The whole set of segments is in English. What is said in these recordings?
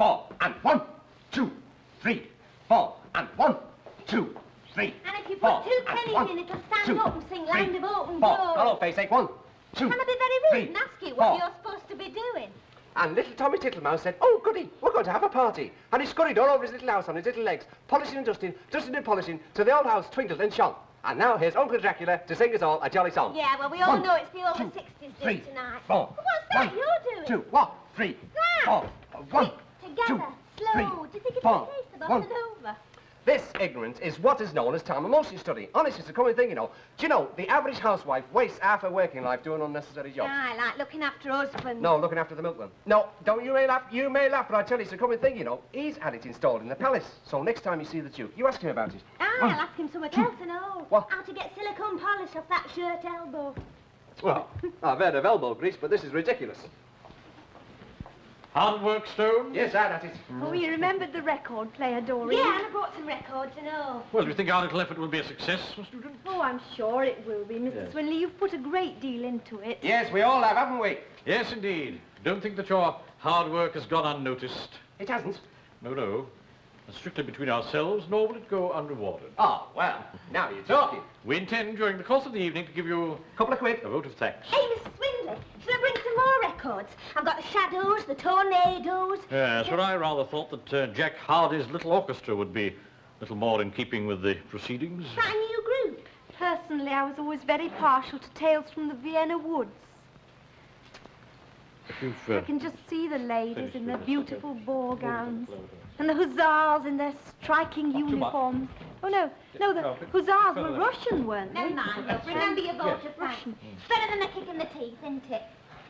4, and 1, 2, 3, 4, and 1, 2, 3. And if you put 2 pennies in, it'll stand up and sing Land of Open Doors. Hello, face ache. 1, 2. Can I be very rude and ask you what you're supposed to be doing? And little Tommy Tittlemouse said, oh, goody, we're going to have a party. And he scurried all over his little house on his little legs, polishing and dusting, dusting and polishing, till the old house twinkled and shone. And now here's Uncle Dracula to sing us all a jolly song. Yeah, well, we all know it's the over 60s do tonight. 4. What's that you're doing? 2, 1, 3, 4, 1, together, 2, slow. 3, Do you think it's 4, a taste of up and over? This ignorance is what is known as time and motion study. Honest, it's a common thing, you know. Do you know, the average housewife wastes half her working life doing unnecessary jobs. I like looking after husbands. No, looking after the milkman. No, don't you may laugh. You may laugh, but I tell you, it's a common thing, you know. He's had it installed in the palace. So next time you see the Duke, you ask him about it. I'll ask him something else and all. What? How to get silicone polish off that shirt elbow. Well, I've heard of elbow grease, but this is ridiculous. Hard work, Stone? Yes, at it. Oh, you remembered the record player, Doreen? Yeah, and I brought some records and all. Well, do you think our little effort will be a success, Miss Newton? Oh, I'm sure it will be, Mr. Yes. Swinley. You've put a great deal into it. Yes, we all have, haven't we? Yes, indeed. Don't think that your hard work has gone unnoticed. It hasn't. No, no. And strictly between ourselves, nor will it go unrewarded. Oh, well, now you're talking. We intend, during the course of the evening, to give you Couple of quid. a vote of thanks. Hey, Mr. Swindley, should I bring some more records? I've got the Shadows, the Tornadoes. Yes, but I rather thought that Jack Hardy's little orchestra would be a little more in keeping with the proceedings. Is that a new group? Personally, I was always very partial to Tales from the Vienna Woods. You've, I can just see the ladies finished in with their this. beautiful ball Okay. gowns. And the hussars in their striking Not too much. uniforms. Oh, no, the No, hussars further were down. Russian, weren't they? Never mind, love. Remember your vote of thanks. Russian. It's better than a kick in the teeth, isn't it?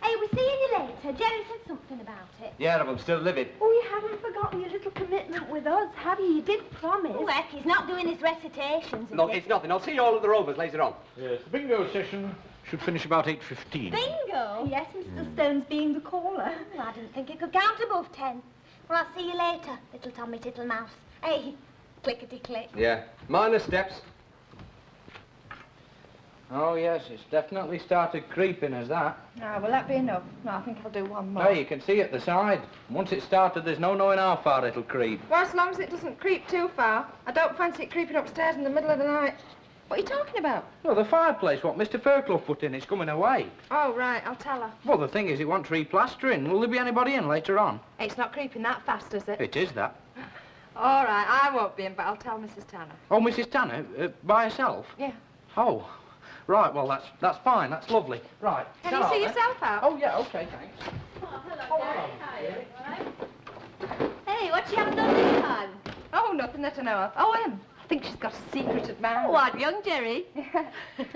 Hey, we're seeing you later. Jerry said something about it. Yeah, but I'm still livid. Oh, you haven't forgotten your little commitment with us, have you? You did promise. Oh, heck, he's not doing his recitations, is No, he? it's nothing. I'll see you all at the Rovers later on. Yes, the bingo session should finish about 8:15. Bingo? Yes, Mr. Stone's being the caller. Oh, I didn't think it could count above 10. Well, I'll see you later, little Tommy Tittlemouse. Hey, clickety-click. Yeah. Minor steps. Oh, yes, it's definitely started creeping as that. Ah, will that be enough? No, I think I'll do one more. Hey, you can see at the side. Once it's started, there's no knowing how far it'll creep. Well, as long as it doesn't creep too far. I don't fancy it creeping upstairs in the middle of the night. What are you talking about? Well, the fireplace, what Mr. Fairclough put in, it's coming away. Oh, right, I'll tell her. Well, the thing is, it wants replastering. Will there be anybody in later on? It's not creeping that fast, is it? It is that. All right, I won't be in, but I'll tell Mrs. Tanner. Oh, Mrs. Tanner, by herself? Yeah. Oh, right, well, that's fine, that's lovely. Right. Can you see yourself out? Oh, yeah, OK, thanks. Hey, what you having done this time? Oh, nothing that I know of. Oh, I think she's got a secret admirer. What, young Jerry?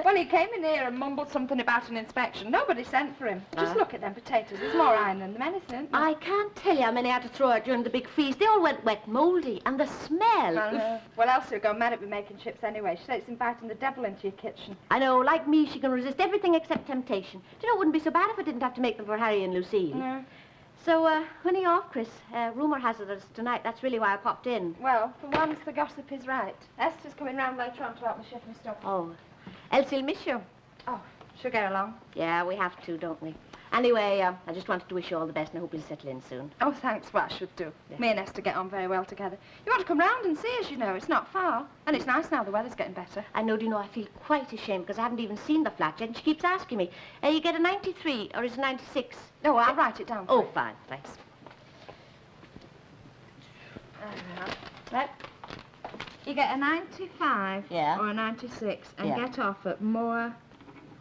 Well, he came in here and mumbled something about an inspection. Nobody sent for him. Just look at them potatoes. There's more iron than the medicine. I can't tell you how many I had to throw out during the big freeze. They all went wet, mouldy, and the smell. Well, Elsie will go mad at me making chips anyway. She said it's inviting the devil into your kitchen. I know, like me, she can resist everything except temptation. Do you know, it wouldn't be so bad if I didn't have to make them for Harry and Lucille. No. So, when are you off, Chris? Rumour has it that it's tonight. That's really why I popped in. Well, for once, the gossip is right. Esther's coming round later on to help me shift my stuff. Oh, Elsie'll miss you. Oh, she'll get along. Yeah, we have to, don't we? Anyway, I just wanted to wish you all the best, and I hope you'll settle in soon. Oh, thanks. Well, I should do. Yeah. Me and Esther get on very well together. You want to come round and see us, you know. It's not far. And it's nice now. The weather's getting better. I know, do you know, I feel quite ashamed because I haven't even seen the flat yet, and she keeps asking me, you get a 93 or is it 96? No, I'll write it down for Oh, you. fine, thanks. Right. You get a 95 Yeah. or a 96 and Yeah. get off at Moore.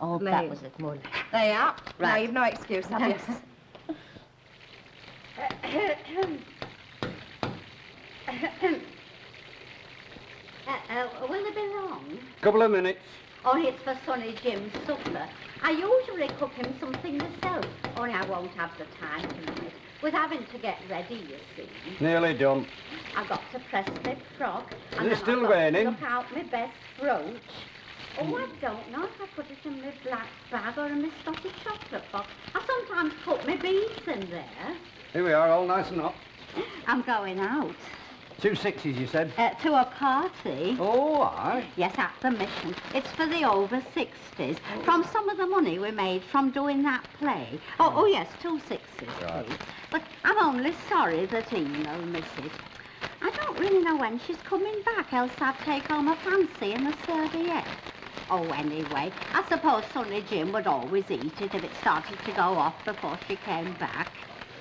Oh, Lane. that was it, more. There you are. Now, Right. you've no excuse, have you? Will they be long? Couple of minutes. Only it's for Sonny Jim's supper. I usually cook him something myself, only I won't have the time tonight. With having to get ready, you see. Nearly done. I've got to press my frock. And Is it then still I've got raining? to look out my best brooch. Oh, I don't know if I put it in my black bag or in my stotty chocolate box. I sometimes put my beads in there. Here we are, all nice and hot. I'm going out. 2 sixes, you said? To a party. Oh, aye. Yes, at the mission. It's for the over 60s. From some of the money we made from doing that play. Oh yes, 2 sixes, Right. please. But I'm only sorry that Ena'll miss it. I don't really know when she's coming back, else I'd take home a fancy in the serviette. Oh, anyway, I suppose Sonny Jim would always eat it if it started to go off before she came back.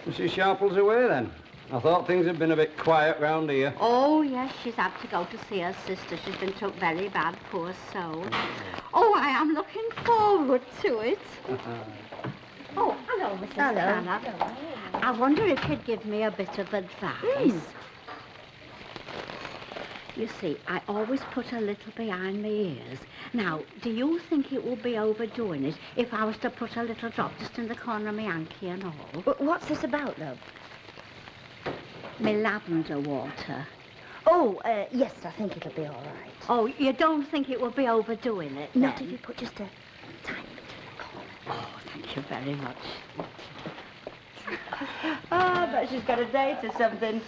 Mrs. Sharple's away, then. I thought things had been a bit quiet round here. Oh, yes, she's had to go to see her sister. She's been took very bad, poor soul. Oh, I am looking forward to it. Oh, hello, Mrs. Tanner. I wonder if you'd give me a bit of advice. You see, I always put a little behind my ears. Now, do you think it would be overdoing it if I was to put a little drop just in the corner of my hanky and all? What's this about, love? My lavender water. Oh, yes, I think it'll be all right. Oh, you don't think it would be overdoing it, Not then? if you put just a tiny bit in the corner. Oh, thank you very much. Oh, but she's got a date or something.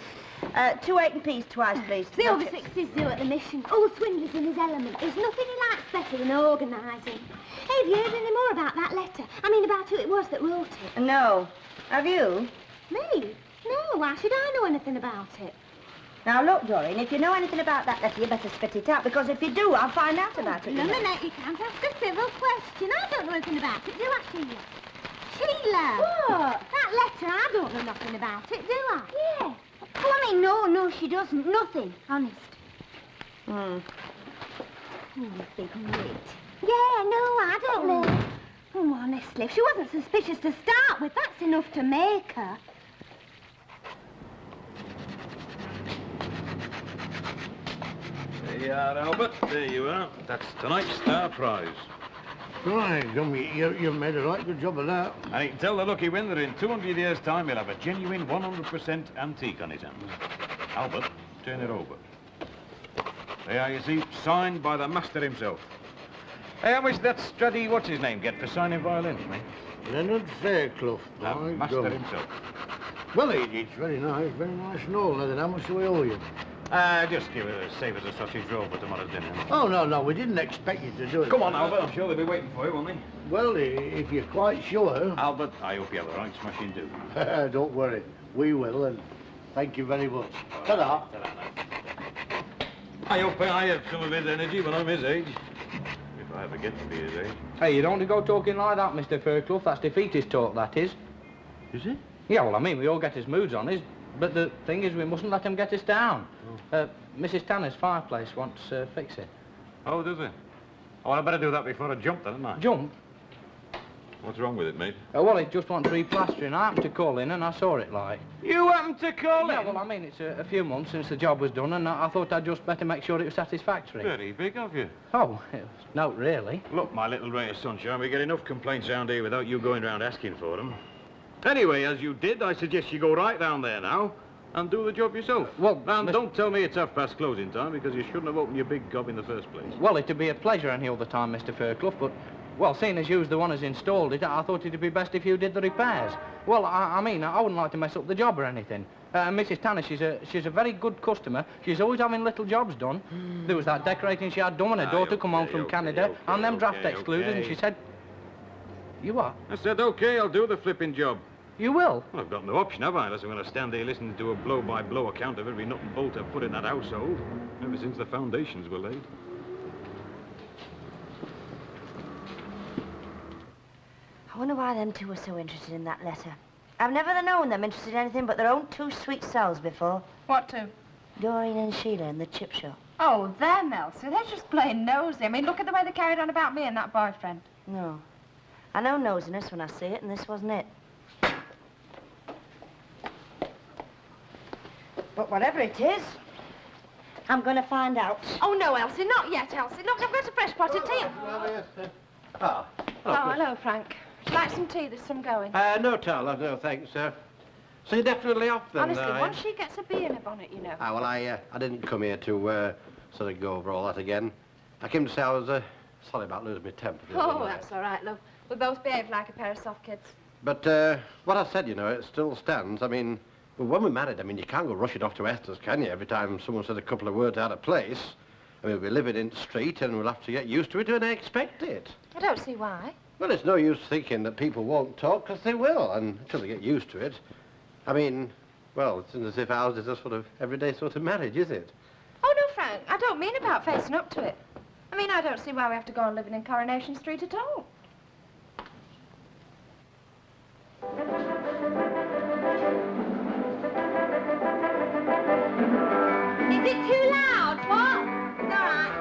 2 8.5 twice, please. The over 60s do at the mission. Oh, Swindler's in his element. There's nothing he likes better than organising. Hey, have you heard any more about that letter? I mean, about who it was that wrote it? No. Have you? Me? No, why should I know anything about it? Now, look, Doreen, if you know anything about that letter, you better spit it out, because if you do, I'll find out about it. No, you know. Minette, you can't ask a civil question. I don't know anything about it, do I, Sheila? Sheila! What? That letter, I don't know nothing about it, do I? Yeah. Oh, I mean, no, she doesn't. Nothing. Honest. Hmm. You big wit. Yeah, no, I don't know. Oh, honestly, if she wasn't suspicious to start with, that's enough to make her. There you are, Albert. There you are. That's tonight's star prize. Right, Gummy, you've made a right good job of that. And you can tell the lucky winner in 200 years' time he'll have a genuine 100% antique on his hands. Albert, turn it over. There, you see, signed by the master himself. Hey, how much that Struddy, what's his name, get for signing violins, mate? Leonard Fairclough. The by master gum. himself. Well, it's very nice and all. Now then, how much do we owe you? Just give it a save us a sausage roll for tomorrow's dinner. Oh, no, we didn't expect you to do it. Come on, Albert, I'm sure they'll be waiting for you, won't they? Well, if you're quite sure. Albert, I hope you have a right smashing do. Don't worry, we will, and thank you very much. Ta-da. I hope I have some of his energy when I'm his age. If I ever get to be his age. Hey, you don't go talking like that, Mr. Fairclough. That's defeatist talk, that is. Is it? Yeah, well, I mean, we all get his moods on us, but the thing is, we mustn't let him get us down. Mrs. Tanner's fireplace wants fixing. Oh, does it? Oh, I better do that before I jump, then, hadn't I? Jump? What's wrong with it, mate? Well, it just wants replastering. I happened to call in and I saw it, like. You happened to call Yeah, in? well, I mean, it's a few months since the job was done, and I thought I'd just better make sure it was satisfactory. Very big of you. Oh, no, really. Look, my little ray of sunshine, we get enough complaints round here without you going round asking for them. Anyway, as you did, I suggest you go right down there now and do the job yourself. Well, and don't tell me it's half-past closing time, because you shouldn't have opened your big gob in the first place. Well, it'd be a pleasure any other time, Mr. Fairclough, but, well, seeing as you's the one who's installed it, I thought it'd be best if you did the repairs. Well, I mean, I wouldn't like to mess up the job or anything. Mrs. Tanner, she's a very good customer. She's always having little jobs done. There was that decorating she had done when her daughter come home from Canada, and them draft excluded, and she said... You what? I said, OK, I'll do the flipping job. You will? Well, I've got no option, have I? Unless I'm going to stand there listening to a blow-by-blow account of every nut and bolt I've put in that household, ever since the foundations were laid. I wonder why them two were so interested in that letter. I've never known them interested in anything but their own two sweet selves before. What two? Doreen and Sheila in the chip shop. Oh, them, Elsie. They're just plain nosy. I mean, look at the way they carried on about me and that boyfriend. No. I know nosiness when I see it, and this wasn't it. But whatever it is, I'm going to find out. Oh, no, Elsie, not yet, Elsie. Look, I've got a fresh pot of tea. Ah. Oh, hello, Frank. Would you like some tea? There's some going. No, Tarla, no, thanks, sir. So you're definitely off then? Honestly, once she gets a bee in her bonnet, you know. Well, I didn't come here to sort of go over all that again. I came to say I was sorry about losing my temper. Oh, that's all right, love. We both behave like a pair of soft kids. But what I said, you know, it still stands. I mean, Well, when we're married, I mean, you can't go rushing off to Esther's, can you, every time someone says a couple of words out of place? I mean, we're living in the street and we'll have to get used to it, and I expect it. I don't see why. Well, it's no use thinking that people won't talk, because they will, and until they get used to it. I mean, well, it's as if ours is a sort of everyday sort of marriage, is it? Oh, no, Frank, I don't mean about facing up to it. I mean, I don't see why we have to go on living in Coronation Street at all. Is it too loud? What? It's all right.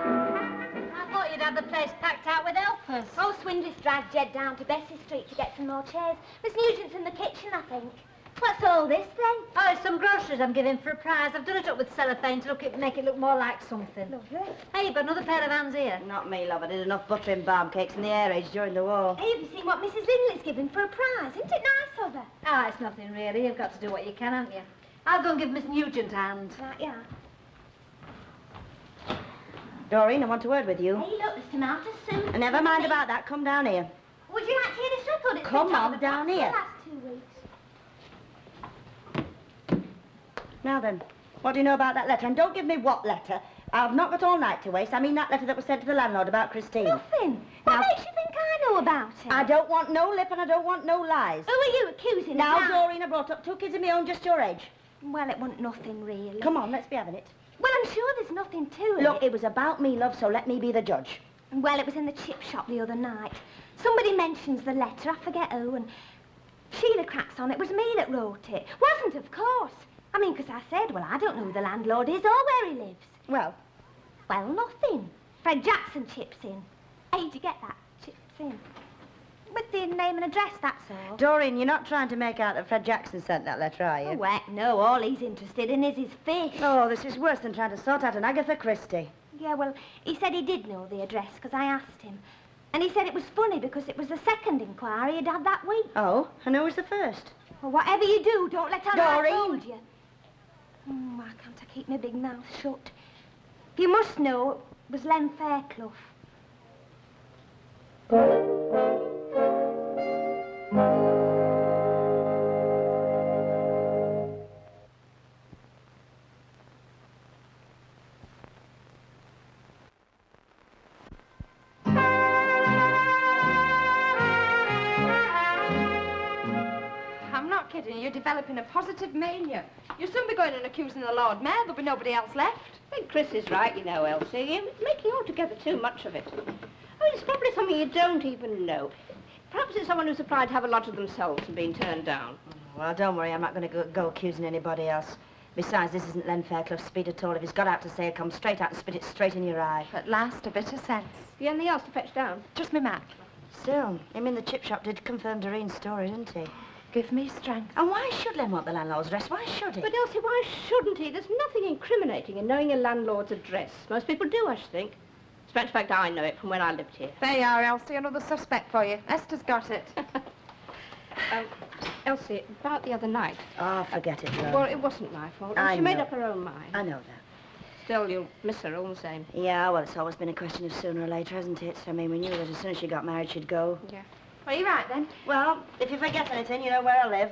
I thought you'd have the place packed out with helpers. Oh, Swindler's dragged Jed down to Bessie Street to get some more chairs. Miss Nugent's in the kitchen, I think. What's all this, then? Oh, it's some groceries I'm giving for a prize. I've done it up with cellophane to make it look more like something. Lovely. Hey, you've got another pair of hands here. Not me, love. I did enough butter and barm cakes in the air age during the war. Hey, have you seen what Mrs. Linley's given for a prize? Isn't it nice of her? Ah, it's nothing really. You've got to do what you can, haven't you? I'll go and give Miss Nugent a hand. Right, yeah. Doreen, I want a word with you. Hey, look, there's tomato soup. Never mind about that. Come down here. Would you like to hear this record? It's Come been on, the down top here. For the last 2 weeks. Now then, what do you know about that letter? And don't give me what letter. I've not got all night to waste. I mean that letter that was sent to the landlord about Christine. Nothing. What makes you think I know about it? I don't want no lip and I don't want no lies. Who are you accusing Now, of that? Doreen, I brought up 2 kids of my own just your age. Well, it wasn't nothing, really. Come on, let's be having it. Well, I'm sure there's nothing to it. Look, it was about me, love, so let me be the judge. Well, it was in the chip shop the other night. Somebody mentions the letter, I forget who, and Sheila cracks on it was me that wrote it. Wasn't, of course. I mean, 'cause I said, well, I don't know who the landlord is or where he lives. Well, nothing. Fred Jackson chips in. How'd you get that? Chips in. With the name and address, that's all. Doreen, you're not trying to make out that Fred Jackson sent that letter, are you? Oh, heck no. All he's interested in is his fish. Oh, this is worse than trying to sort out an Agatha Christie. Yeah, well, he said he did know the address, 'cause I asked him. And he said it was funny because it was the second inquiry he'd had that week. Oh, and who was the first? Well, whatever you do, don't let on I Doreen. told you. Why can't I keep my big mouth shut? You must know it was Len Fairclough. I'm not kidding. You're developing a positive mania. You'll soon be going and accusing the Lord Mayor. There'll be nobody else left. I think Chris is right, you know, Elsie. You're making altogether too much of it. I mean, it's probably something you don't even know. Perhaps it's someone who's applied to have a lot of themselves and been turned down. Well, don't worry, I'm not going to go accusing anybody else. Besides, this isn't Len Fairclough's speed at all. If he's got out to say it, come straight out and spit it straight in your eye. At last, a bit of sense. You anything else to fetch down? Just me Mac. Still, him in the chip shop did confirm Doreen's story, didn't he? Give me strength. And why should Len want the landlord's address? Why should he? But Elsie, why shouldn't he? There's nothing incriminating in knowing a landlord's address. Most people do, I should think. As a matter of fact, I know it from when I lived here. There you are, Elsie. Another suspect for you. Esther's got it. Elsie, about the other night. Oh, forget it, love. Well, it wasn't my fault. I She made know. up her own mind. I know that. Still, you'll miss her all the same. Yeah, well, it's always been a question of sooner or later, hasn't it? I mean, we knew that as soon as she got married, she'd go. Yeah. Well, you're right, then. Well, if you forget anything, you know where I live.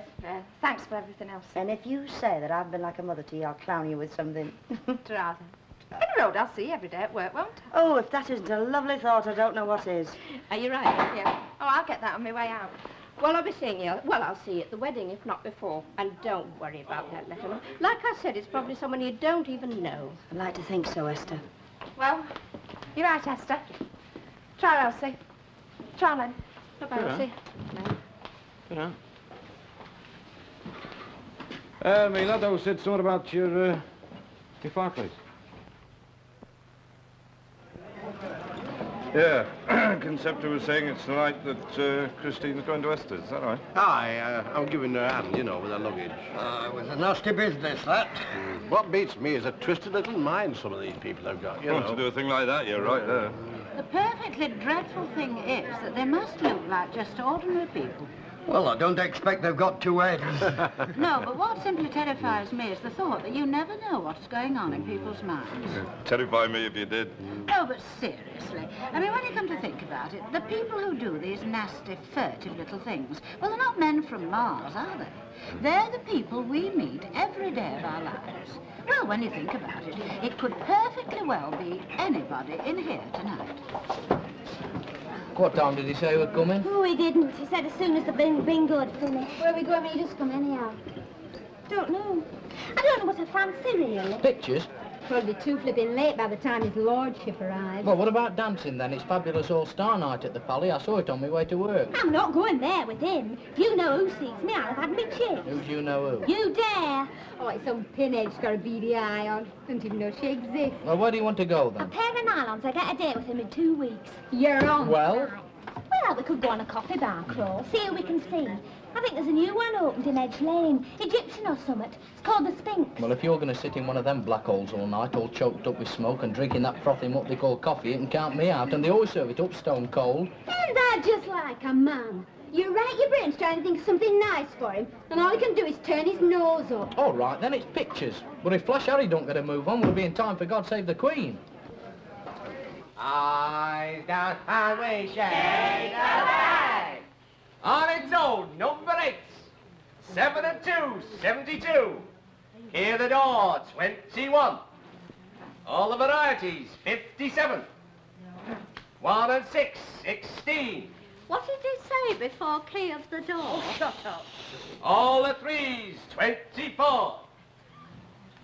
Thanks for everything else. And if you say that I've been like a mother to you, I'll clown you with something. Rather. In the road, I'll see you every day at work, won't I? Oh, if that isn't a lovely thought, I don't know what is. Are you right? Yeah. Oh, I'll get that on my way out. Well, I'll be seeing you. Well, I'll see you at the wedding, if not before. And don't worry about that letter. Like I said, it's probably someone you don't even know. I'd like to think so, Esther. Well, you're right, Esther. Try, Elsie. Try, Len. Bye-bye, Ta-ra. Elsie. Me lad, I said something about your fireplace. Yeah, Concepta was saying it's the night that Christine's going to Esther's, is that right? Aye, I'm giving her a hand, you know, with her luggage. It was a nasty business, that. What beats me is a twisted little mind some of these people have got, you know. To do a thing like that, you're right there. The perfectly dreadful thing is that they must look like just ordinary people. Well, I don't expect they've got 2 heads. No, but what simply terrifies me is the thought that you never know what is going on in people's minds. Terrify me if you did. No, but seriously, I mean, when you come to think about it, the people who do these nasty, furtive little things, well, they're not men from Mars, are they? They're the people we meet every day of our lives. Well, when you think about it, it could perfectly well be anybody in here tonight. What time did he say we're coming? Oh, he didn't. He said as soon as the bingo'd finished. Where are we going? Will you just come anyhow? Don't know. I don't know what I fancy, really. Pictures? Probably too flipping late by the time his lordship arrives. Well, what about dancing then? It's fabulous all-star night at the Pally. I saw it on my way to work. I'm not going there with him. If you know who sees me, I'll have had me chips. Who's you know who? You dare. Oh, it's some pinhead's got a beady eye on. Don't even know she exists. Well, where do you want to go A then? pair of nylons. I get a date with him in 2 weeks. You're on. Well? Well, we could go on a coffee bar crawl, see who we can see. I think there's a new one opened in Edge Lane. Egyptian or something. It's called the Sphinx. Well, if you're going to sit in one of them black holes all night, all choked up with smoke and drinking that frothy what they call coffee, you can count me out. And they always serve it up stone cold. Isn't that just like a man? You rack your brains trying to think of something nice for him, and all he can do is turn his nose up. All right, then it's pictures. But if Flash Harry don't get a move on, we'll be in time for God Save the Queen. Eyes down and we shake the flag. On its own, number 8. 7 and 2, 72. Hear the door, 21. All the varieties, 57. 1 and 6, 16. What did he say before clear of the door? Oh, shut up. All the 3s, 24.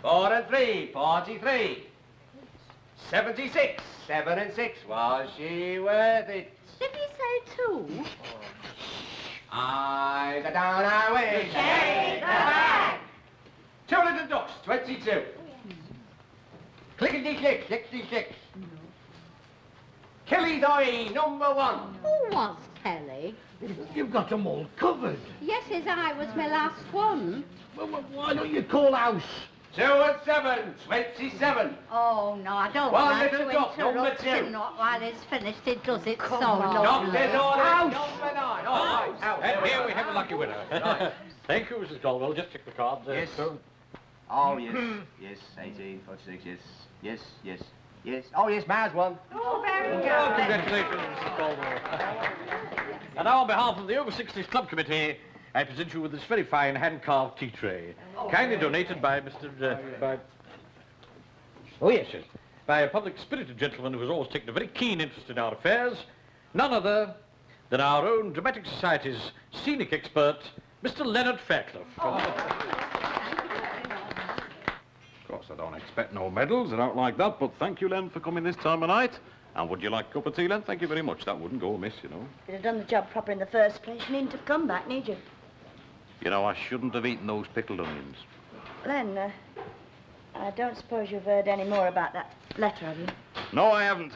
4 and 3, 43. 76, 7 and 6. Was she worth it? Did he say 2? Eyes are down our way, shake the flag. 2 little ducks, 22. Clickety-click, 66. Kelly's eye, number 1. Who was Kelly? You've got them all covered. Yes, his eye was my last one. Well, why don't you call house? 2 and 7, 27. Oh, no, I don't One want little to dot, number interrupt 2. him, not while it's finished. It does it so Doctor's lovely. order, House. number 9. All right, out. And here we have a lucky winner. Right. Thank you, Mrs. Caldwell. Just check the card. Yes. Oh, yes. Yes, 18, 46, yes. Yes, yes, yes. Oh, yes, Ma's one. Oh, very good. Oh, congratulations, Mrs. Caldwell. And now, on behalf of the Over 60s Club Committee, I present you with this very fine hand-carved tea tray, kindly donated by by a public-spirited gentleman who has always taken a very keen interest in our affairs, none other than our own Dramatic Society's scenic expert, Mr. Leonard Fairclough. Of course, I don't expect no medals or out like that, but thank you, Len, for coming this time of night. And would you like a cup of tea, Len? Thank you very much. That wouldn't go amiss, you know. You'd have done the job proper in the first place. You needn't have come back, need you? You know, I shouldn't have eaten those pickled onions. Len, I don't suppose you've heard any more about that letter, have you? No, I haven't.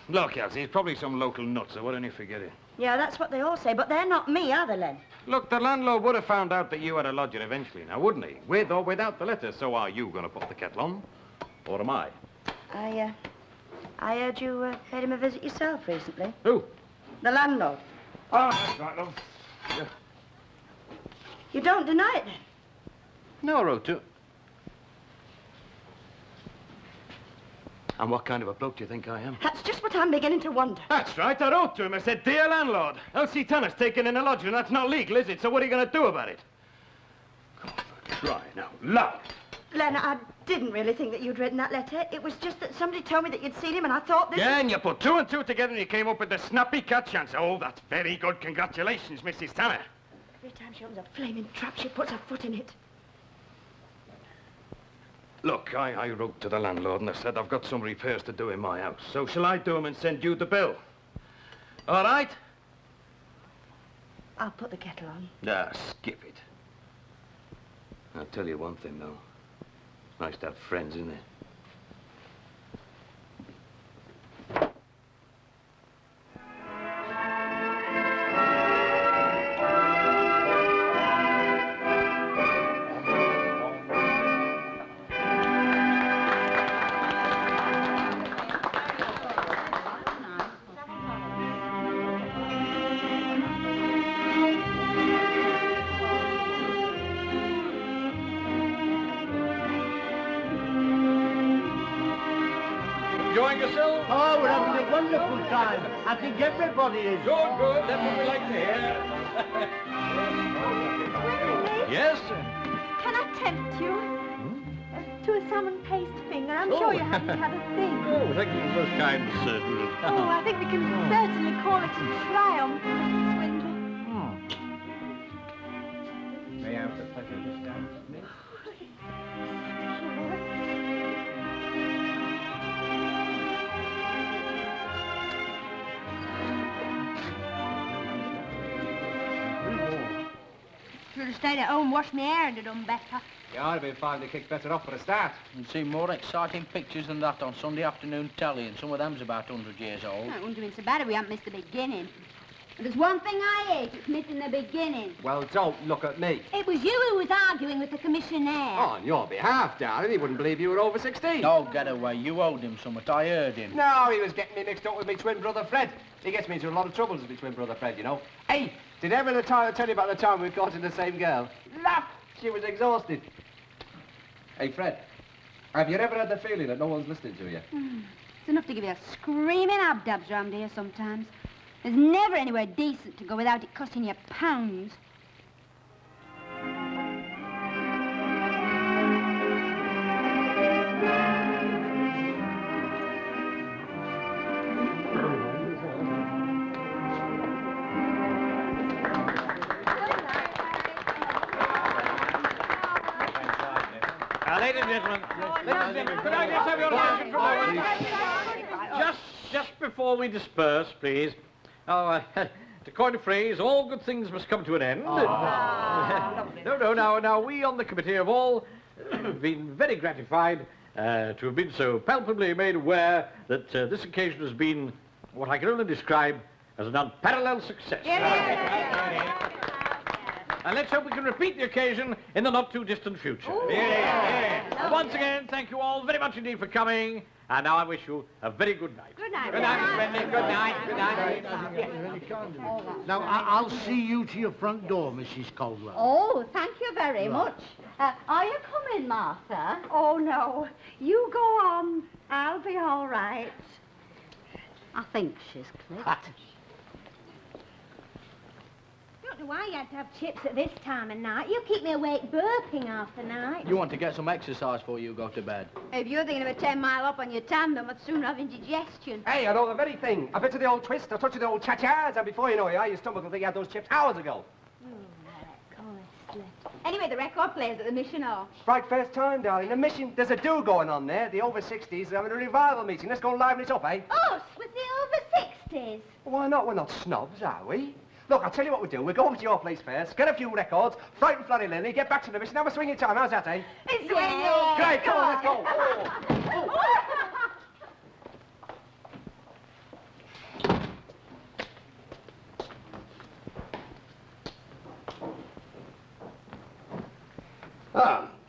Look, Elsie, it's probably some local nuts, so why don't you forget it? Yeah, that's what they all say, but they're not me, are they, Len? Look, the landlord would have found out that you had a lodger eventually, now, wouldn't he? With or without the letter. So are you going to put the kettle on? Or am I? I heard you paid him a visit yourself recently. Who? The landlord. Oh, that's right, love. Yeah. You don't deny it, then? No, I wrote to. And what kind of a bloke do you think I am? That's just what I'm beginning to wonder. That's right, I wrote to him. I said, dear landlord, Elsie Tanner's taken in a lodger, and that's not legal, is it? So what are you going to do about it? Crying out loud. Len, I didn't really think that you'd written that letter. It was just that somebody told me that you'd seen him, and I thought this... Yeah, and you put 2 and 2 together and you came up with the snappy catch answer. Oh, that's very good. Congratulations, Mrs. Tanner. Every time she opens a flaming trap, she puts her foot in it. Look, I wrote to the landlord and I said I've got some repairs to do in my house. So shall I do them and send you the bill? All right? I'll put the kettle on. Ah, skip it. I'll tell you one thing, though. It's nice to have friends, isn't it? Enjoying yourself? Oh, we're having a wonderful time. I think everybody is. Good, good. That's what we like to hear. Yes? Can I tempt you? To a salmon paste finger? I'm sure you haven't had a thing. Oh, thank you. Most kind, Miss Judith. Oh, I think we can certainly call it a triumph, Mr. Swindler. May I have the pleasure of this dance, miss? Should have stayed at home, washed my hair, and done better. Yeah, I'd have been finding the kick better off for a start. You'd see more exciting pictures than that on Sunday afternoon telly, and some of them's about 100 years old. It wouldn't have been so bad if we hadn't missed the beginning. But there's one thing I hate, it's missing the beginning. Well, don't look at me. It was you who was arguing with the commissionaire. Oh, on your behalf, darling. He wouldn't believe you were over 16. Oh, get away. You owed him something. I heard him. No, he was getting me mixed up with my twin brother Fred. He gets me into a lot of troubles with my twin brother Fred, you know. Hey, did ever tell you about the time we caught in the same girl? Laugh! She was exhausted. Hey, Fred, have you ever had the feeling that no one's listening to you? It's enough to give you a screaming abdabs round here sometimes. There's never anywhere decent to go without it costing you pounds. Ladies and gentlemen, could I just have your attention for a moment? Just before we disperse, please. To coin a phrase, all good things must come to an end. Now, we on the committee have all been very gratified to have been so palpably made aware that this occasion has been what I can only describe as an unparalleled success. And let's hope we can repeat the occasion in the not-too-distant future. Once again, thank you all very much indeed for coming, and now I wish you a very good night. Good night. Good night, Miss Bentley. Good night. Good night. Now, I'll see you to your front door, Mrs. Caldwell. Oh, thank you very much. Are you coming, Martha? Oh, no. You go on. I'll be all right. I think she's clicked. I don't know why you had to have chips at this time of night. You keep me awake burping half the night. You want to get some exercise before you go to bed. If you're thinking of a 10-mile up on your tandem, I'd sooner have indigestion. Hey, I know the very thing. I bet you the old twist, I touch you the old cha-chas, and before you know it, you stumble and think you had those chips hours ago. Honestly. Anyway, the record players at the Mission Hall. Right, first time, darling. The mission, there's a do going on there. The over 60s are having a revival meeting. Let's go and liven it up, eh? Us, with the over 60s. Why not? We're not snobs, are we? Look, I'll tell you what we'll do. We'll go over to your place first, get a few records, frighten Flanny Lily, get back to the mission, have a swinging time. How's that, eh? Yeah. Great, come on, let's go.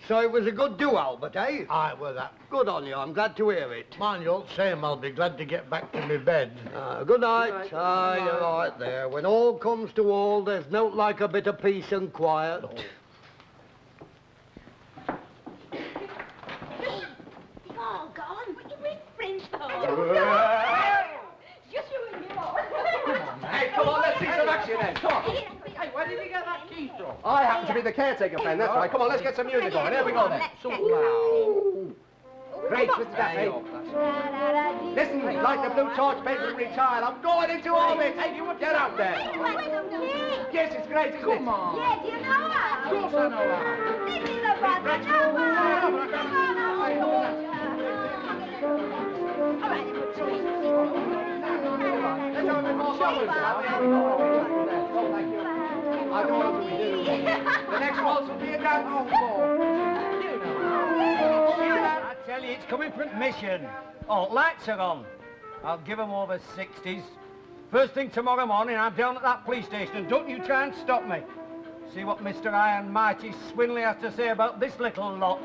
So it was a good do, Albert, eh? Aye, well, that. Good on you. I'm glad to hear it. Mind you, same, I'll be glad to get back to my bed. Good night. Aye, you're right there. When all comes to all, there's naught like a bit of peace and quiet. You've all gone. What are you whispering for? Just you and you. Hey, come on, let's see some action then. Come on. Hey, where did you get that key from? I happen to be the caretaker, friend. That's right. Come on, let's get some music going. Here we go, then. So loud. Great, Mr. Daffy. Listen, like the blue torch masonry tile, I'm going into orbit. Hey, you get out there. Yes, it's great, isn't it? Come on. Yeah, do you know that? Of course I know that. This is a brother number. All right, then, put your Let's have a bit more songs now. Here we go. Oh, thank you. I know what we do. The next waltz will be a dance floor. I tell you, it's coming from mission. Oh, lights are on. I'll give 'em over 60s. First thing tomorrow morning, I'm down at that police station, and don't you try and stop me. See what Mr. Iron Mighty Swinley has to say about this little lot.